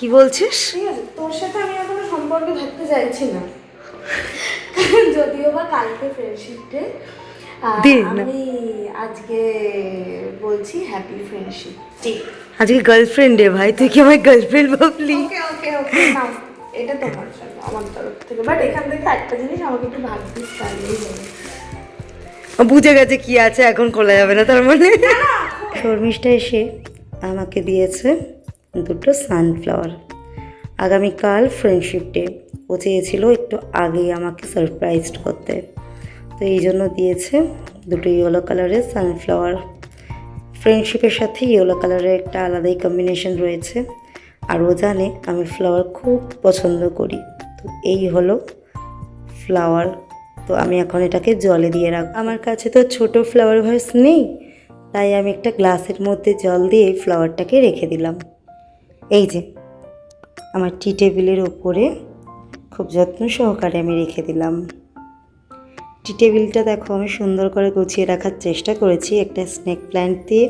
কি বলছিস? ঠিক আছে, তোর সাথে আমি এখনো সম্পর্কে থাকতে চাইছি না, যদিও বা কালকে ফ্রেন্ডশিপ ডে। আমি আজকে বলছি হ্যাপি ফ্রেন্ডশিপ ডে। আজকে গার্লফ্রেন্ড ডে ভাই, তুই কি আমার গার্লফ্রেন্ড ভাবলি? ওকে ওকে ওকে, নাও এটা তোমার জন্য আমার তরফ থেকে। বাট এখান থেকে একটা জিনিস আমাকে একটু ভাবছিস, তাহলেই হবে। বুঝে গেছে কি আছে, এখন খোলা যাবে না তার মানে। শর্মিষ্ঠা এসে আমাকে দিয়েছে দুটো সানফ্লাওয়ার। আগামীকাল ফ্রেন্ডশিপ ডে, ও চেয়েছিল একটু আগেই আমাকে সারপ্রাইজ করতে, তো এই জন্য দিয়েছে দুটো ইয়েলো কালারের সানফ্লাওয়ার। ফ্রেন্ডশিপের সাথে ইয়েলো কালারের একটা আলাদাই কম্বিনেশন রয়েছে, আর ও জানে আমি ফ্লাওয়ার খুব পছন্দ করি। তো এই হলো ফ্লাওয়ার। তো আমি এখন এটাকে জলে দিয়ে রাখব। আমার কাছে তো ছোট ফ্লাওয়ার ভাস নেই, তাই আমি একটা গ্লাসের মধ্যে জল দিয়ে ফ্লাওয়ারটাকে রেখে দিলাম। এই যে আমার টি টেবিলের ওপরে খুব যত্ন সহকারে আমি রেখে দিলাম। টি টেবিলটা দেখো আমি সুন্দর করে গুছিয়ে রাখার চেষ্টা করেছি, একটা স্নেক প্ল্যান্ট দিয়ে,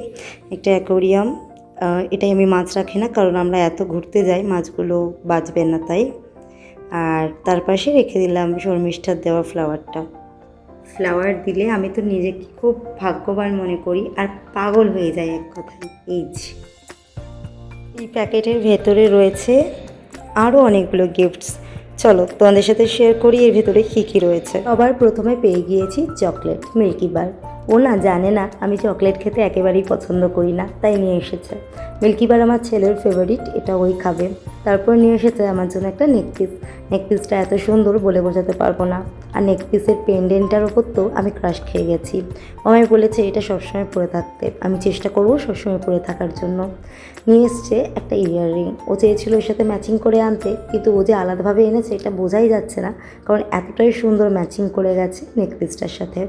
একটা অ্যাকোরিয়াম। এটাই আমি মাছ রাখি না, কারণ আমরা এত ঘুরতে যাই মাছগুলো বাঁচবে না তাই। আর তার পাশে রেখে দিলাম শর্মিষ্ঠার দেওয়া ফ্লাওয়ারটা। ফ্লাওয়ার দিলে আমি তো নিজেকে খুব ভাগ্যবান মনে করি আর পাগল হয়ে যাই এক কথায়। এই প্যাকেটের ভেতরে রয়েছে আরও অনেকগুলো গিফটস। চলো তোমাদের সাথে শেয়ার করি এর ভেতরে কী কী রয়েছে। সবার প্রথমে পেয়ে গিয়েছি চকলেট মিল্কি বার। ও না জানে না আমি চকলেট খেতে একেবারেই পছন্দ করি না, তাই নিয়ে এসেছে। মিল্কি বার আমার ছেলের ফেভারিট, এটা ওই খাবে। তারপর নিয়ে এসেছে আমার জন্য একটা নেকপিস। নেকপিসটা এত সুন্দর বলে বোঝাতে পারবো না। আর নেকপিসের পেন্ডেন্টটার ওপর তো আমি ক্রাশ খেয়ে গেছি। আমায় বলেছে এটা সবসময় পরে থাকতে, আমি চেষ্টা করবো সবসময় পরে থাকার জন্য। নিয়ে এসছে একটা ইয়াররিং। ও চেয়েছিল ওর সাথে ম্যাচিং করে আনতে, কিন্তু ও যে আলাদাভাবে এনেছে এটা বোঝাই যাচ্ছে না, কারণ এতটাই সুন্দর ম্যাচিং করে গেছে নেকপিসটার সাথে।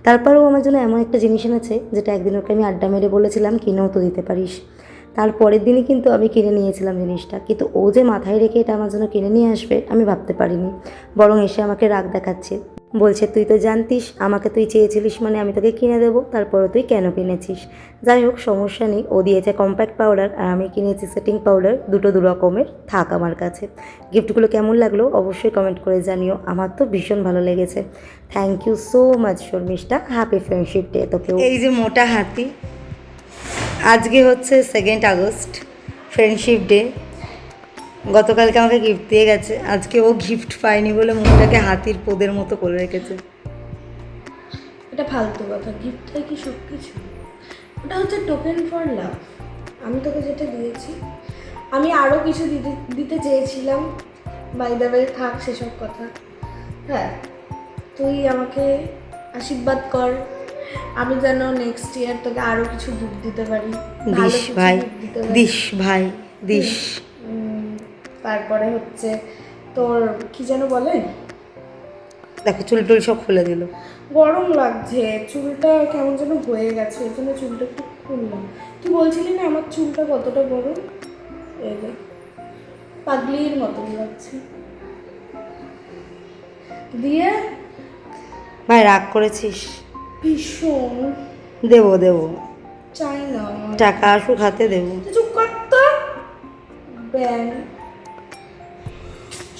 তারপরেও আমার জন্য এমন একটা জিনিস এনেছে যেটা একদিন ওকে আমি আড্ডা মেরে বলেছিলাম কিনেও তো দিতে পারিস। তারপরের দিনই কিন্তু আমি কিনে নিয়েছিলাম জিনিসটা, কিন্তু ও যে মাথায় রেখে এটা আমার জন্য কিনে নিয়ে আসবে আমি ভাবতে পারিনি। বরং এসে আমাকে রাগ দেখাচ্ছে, বলছে তুই তো জানতিস আমাকে তুই চেয়েছিলিস মানে আমি তোকে কিনে দেবো, তারপরে তুই কেন কিনেছিস। যাই হোক সমস্যা নেই, ও দিয়েছে কম্প্যাক্ট পাউডার আর আমি কিনেছি সেটিং পাউডার, দুটো দু রকমের থাক আমার কাছে। গিফটগুলো কেমন লাগলো অবশ্যই কমেন্ট করে জানিও, আমার তো ভীষণ ভালো লেগেছে। Thank you so much Sharmistha, happy friendship day তোকেও। এই যে মোটা হাতি, আজকে হচ্ছে 2 আগস্ট ফ্রেন্ডশিপ ডে। গতকালকে আমাকে গিফট দিয়ে গেছে, আজকে ও গিফট পায়নি বলে মুখটাকে হাতির পোদের মতো করে রেখেছে। এটা ফালতু কথা, গিফটটাই কি সব কিছু? ওটা হচ্ছে টোকেন ফর লাভ। আমি তোকে যেটা দিয়েছি, আমি আরও কিছু দিতে চেয়েছিলাম, বাই দ্য ওয়ে থাক সেসব কথা। হ্যাঁ, তুই আমাকে আশীর্বাদ কর, আমি যেন নেক্সট ইয়ার তোকে আরও কিছু গিফট দিতে পারি। দিস ভাই, দিস ভাই, দিস। তারপরে হচ্ছে তোর কি যেন বলে, দেখো চুল টুল সব খুলে দিল। গরম লাগছে, চুলটা কেমন যেন হয়ে গেছে, ওই জন্য চুলটা একটু খুললাম। তুই বলছিলি না আমার চুলটা কতটা গরম, এই যে পাগলির মতন লাগছে। দিয়ে ভাই রাগ করেছিস? ভীষণ। দেবো দেবো, চাই না, টাকা আসুক হাতে দেবো। চুপ কর তো। ব্যাং,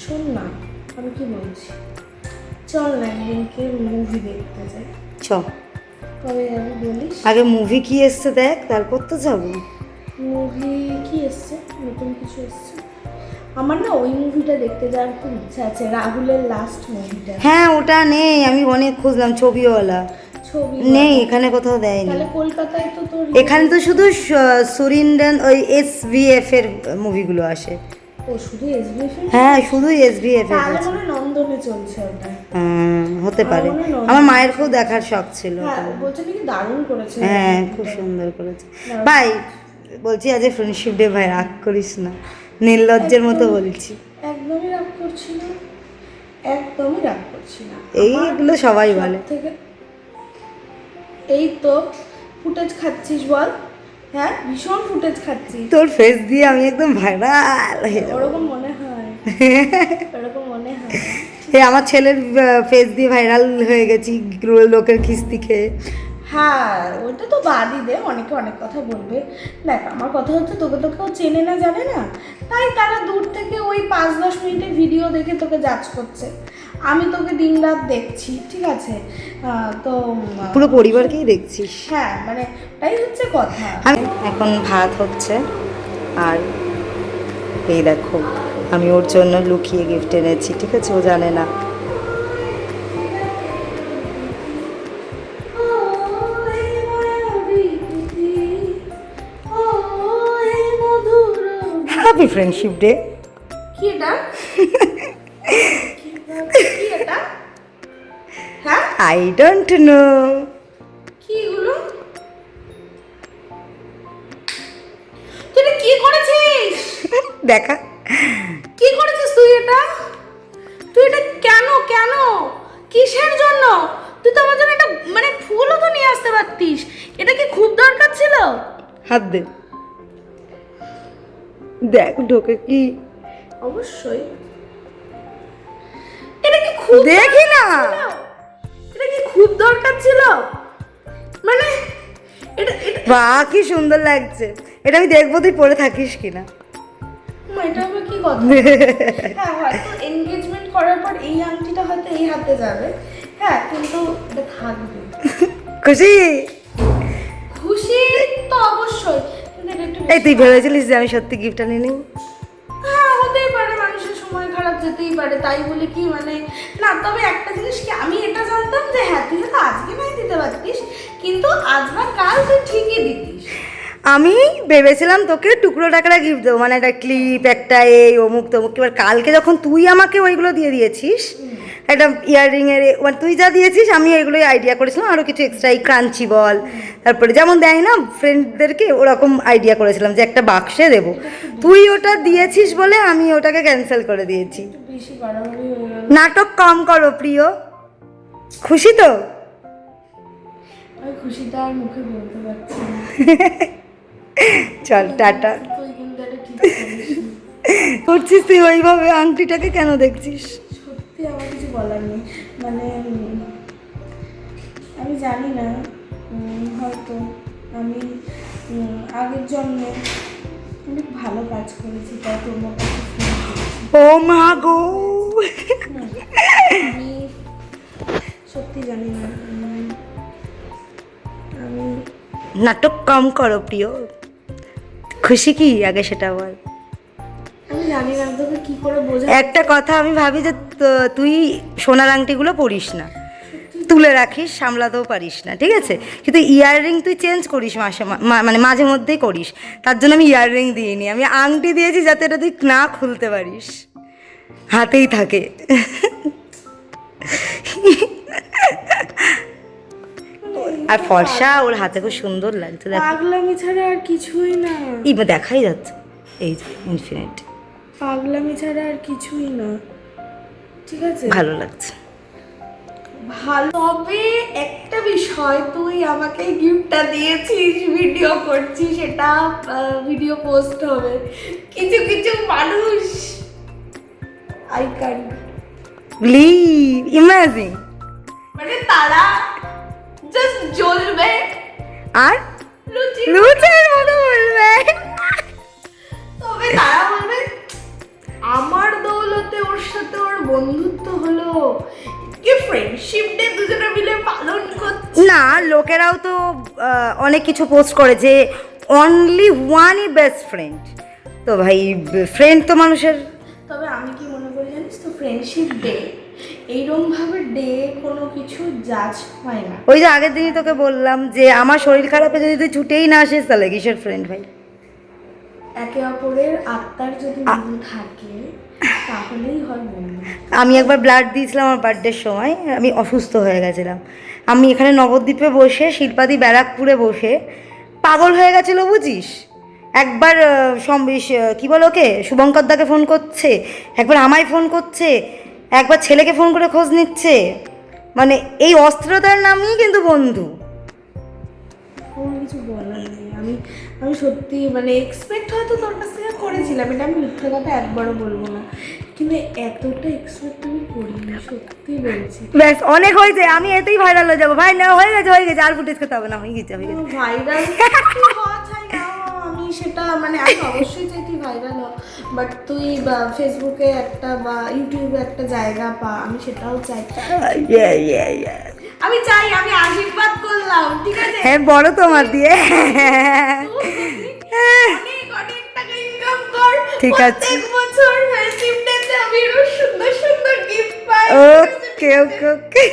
শোন না আমি কি বলছি, চল না একদিনকে মুভি দেখতে যাই। চ, কবে যাবি বলিস? আগে মুভি কি এসছে দেখ, তারপর তো যাবো। মুভি কি এসছে, নতুন কিছু এসছে? আমার না ওই মুভিটা দেখতে যাওয়ার খুব ইচ্ছা আছে, রাহুলের লাস্ট মুভিটা। হ্যাঁ ওটা নেই, আমি অনেক খুঁজলাম, ছবিওয়ালা ছবি নেই এখানে, কোথাও দেয়নি। তাহলে কলকাতায় তো তোর এখানে তো শুধু সুরিন্দান ওই SVF এর মুভিগুলো আসে। ও শুধু SBF? হ্যাঁ শুধু SVF এর। তাহলে মনে হয় নন্দনে চলছে ওটা। হতে পারে, আমার মায়ের খুব দেখার শখ ছিল। হ্যাঁ বলছে নাকি দারুণ করেছে। হ্যাঁ খুব সুন্দর করেছে। ভাই বলছি আজ ফ্রেন্ডশিপ ডে, ভাই রাগ করিস না, নির্লজ্জের মতো বলছি। একদমই রাগ করছি না, একদমই রাগ করছি না। এইগুলো সবাই বলে। এই তো ফুটেজ খাচ্ছিস বল, হ্যাঁ ভীষণ ফুটেজ খাচ্ছিস। তোর ফেস দিয়ে আমি একদম ভাইরাল হয়ে যাবো। ওরকম মনে হয়, ওরকম মনে হয়। আমার ছেলের ফেস দিয়ে ভাইরাল হয়ে গেছি লোকের খিস্তি খেয়ে। হ্যাঁ ওইটা তো বাদই দে, অনেকে অনেক কথা বলবে। দেখ আমার কথা হচ্ছে তোকে তো কেউ চেনে না জানে না, তাই তারা দূর থেকে ওই 5-10 মিনিটের ভিডিও দেখে তোকে জাজ করছে। আমি তোকে দিনরাত দেখছি, ঠিক আছে? তো পুরো পরিবারকেই দেখছিস। হ্যাঁ মানে তাই হচ্ছে কথা। আমি এখন ভাত হচ্ছে, আর এই দেখো আমি ওর জন্য লুকিয়ে গিফট এনেছি, ঠিক আছে? ও জানে না। Happy friendship day. কি এটা? কি এটা? হ্যাঁ আই ডোন্ট নো। কি এগুলো? তুই এটা কি করেছিস? দেখা। কি করেছিস তুই এটা? তুই এটা কেন কেন কিসের জন্য? তুই তো আমার জন্য একটা মানে ফুলও তো নিয়ে আসতে পারতিস। এটা কি খুব দরকার ছিল? হাত দে, দেখ ঢোকে কি। অবশ্যই। এটা কি খুব দেখি না। এটা কি খুব দরকার ছিল? মানে এটা এটা বাহ কি সুন্দর লাগছে। এটা আমি দেখবো তুই পরে থাকিস কিনা। এটা আবার কি কথা? হ্যাঁ হয়তো এনগেজমেন্ট করার পর এই আংটিটা হয়তো এই হাতে যাবে, হ্যাঁ কিন্তু এটা থাকবে। খুশি? খুশি তো অবশ্যই, কিন্তু এটা একটু এই তুই ভেবেছিলিস যে আমি সত্যি গিফটটা নিয়ে নিই? হ্যাঁ হতেই পারে, মানুষের সময় খারাপ যেতেই পারে, তাই বলে কি মানে না। তবে একটা জিনিস কি, আমি এটা জানতাম যে হ্যাঁ তুই হয়তো আজকে নাই দিতে পারতিস, কিন্তু আজ না কাল তুই ঠিকই দিতিস। আমি ভেবেছিলাম তোকে টুকরো টাকাটা গিফট দেবো, মানে একটা ক্লিপ, একটা এই অমুক তমুক। এবার কালকে যখন তুই আমাকে ওইগুলো দিয়ে দিয়েছিস, একটা ইয়াররিংয়ের মানে তুই যা দিয়েছিস, আমি ওইগুলোই আইডিয়া করেছিলাম আরও কিছু এক্সট্রা, এই ক্রাঞ্চি বল, তারপরে যেমন দেয় না ফ্রেন্ডদেরকে, ওরকম আইডিয়া করেছিলাম যে একটা বাক্সে দেবো। তুই ওটা দিয়েছিস বলে আমি ওটাকে ক্যান্সেল করে দিয়েছি। একটু বেশি বাড়াবাড়ি হয়ে গেল। নাটক কম করো প্রিয়। খুশি তো? আমি খুশিটা আর মুখে বলতে পারছি না। চল টাটা। তুই কিন্তু এটা ঠিক করিসনি। করছিস তুই ওইভাবে, আংটিটাকে কেন দেখছিস? সত্যি আমার কিছু বলার নেই, মানে আমি জানি না, হয়তো আমি আগের জন্মে অনেক ভালো কাজ করেছি, তাই তোমার কাছে ফোন করেছি। ও মা গো। আমি সত্যি জানি না, আমি নাটক কম করো প্রিয়। খুশি কি আগে সেটা বল। আমি জানি না তোকে কি করে বোঝা। একটা কথা আমি ভাবি যে তুই সোনার আংটিগুলো পরিস না, তুলে রাখিস, সামলাতেও পারিস না, ঠিক আছে? কিন্তু ইয়াররিং তুই চেঞ্জ করিস মানে মাঝে মধ্যেই করিস, তার জন্য আমি ইয়াররিং দিইনি, আমি আংটি দিয়েছি যাতে এটা তুই না খুলতে পারিস, হাতেই থাকে। আর ফর্সা, ওর হাতে খুব সুন্দর লাগছে দেখ। পাগলামি ছাড়া আর কিছুই না। এই দেখাই যাচ্ছে, এই যে ইনফিনিট। পাগলামি ছাড়া আর কিছুই না, ঠিক আছে? ভালো লাগছে। ভালো, তবে একটা বিষয়, তুই আমাকে গিফটটা দিয়েছিস, ভিডিও করছিস, সেটা ভিডিও পোস্ট হবে, কিছু কিছু মানুষ আই ক্যান বিলিভ, ইমাজিন, মানে তারা জাস্ট জ্বলবে আর লুচি, লুচের মতো বলবে। তবে তারা বলবে আমার দৌলতে ওর সাথে ওর বন্ধুত্ব হলো, কি ফ্রেন্ডশিপ ডে দুজনে মিলে পালন করছে। না, লোকেরাও তো অনেক কিছু পোস্ট করে যে অনলি ওয়ানই বেস্ট ফ্রেন্ড। তো ভাই ফ্রেন্ড তো মানুষের। তবে আমি কি মনে করি জানিস তো, ফ্রেন্ডশিপ ডে এইরকমভাবে ডে কোনো কিছু জাজ হয় না। ওই যে আগের দিনই তোকে বললাম যে আমার শরীর খারাপে যদি তুই ছুটেই না আসিস তাহলে কিসের ফ্রেন্ড ভাই? একে অপরের আত্মার যদি মিল থাকে তাহলেই হয় বন্ধু। আমি একবার ব্লাড দিয়েছিলাম আমার বার্থডের সময়, আমি অসুস্থ হয়ে গেছিলাম। আমি এখানে নবদ্বীপে বসে, শিল্পাদি ব্যারাকপুরে বসে পাগল হয়ে গেছিলো বুঝিস। একবার কী বলো ওকে, শুভঙ্কর দাকে ফোন করছে, একবার আমায় ফোন করছে, একবার ছেলেকে ফোন করে খোঁজ নিচ্ছে, মানে এই অস্থিরতার নামই কিন্তু বন্ধু। কোনো কিছু বলার নেই। আমি আমি সত্যি মানে এক্সপেক্ট হয়তো তোর কাছ থেকে করেছিলাম, এটা আমি মিথ্যে কথা একবারও বলবো না, কিন্তু এতটা এক্সপেক্ট আমি করিনি, সত্যি বলছি। ব্যাস অনেক হয়েছে, আমি এতেই ভাইরাল হয়ে যাবো। ভাই না, হয়ে গেছে, আর ফুটেজ করতে হবে না, হয়ে গেছে। ভাইরাল হওয়া চাই না, আমি সেটা মানে আমি অবশ্যই চাই তুই ভাইরাল হ, বাট তুই বা ফেসবুকে একটা বা ইউটিউবে একটা জায়গা পা, আমি সেটাও চাই। আমি চাই, আমি আশীর্বাদ করলাম, ঠিক আছে? হ্যাঁ, বড় তোমার দিয়ে। অনেক অনেক টাকা ইনকাম কর, ঠিক আছে। প্রত্যেক বছর ফ্রেন্ডশিপ ডেতে আমি এরকম সুন্দর সুন্দর গিফট পাই। ওকে ওকে ওকে।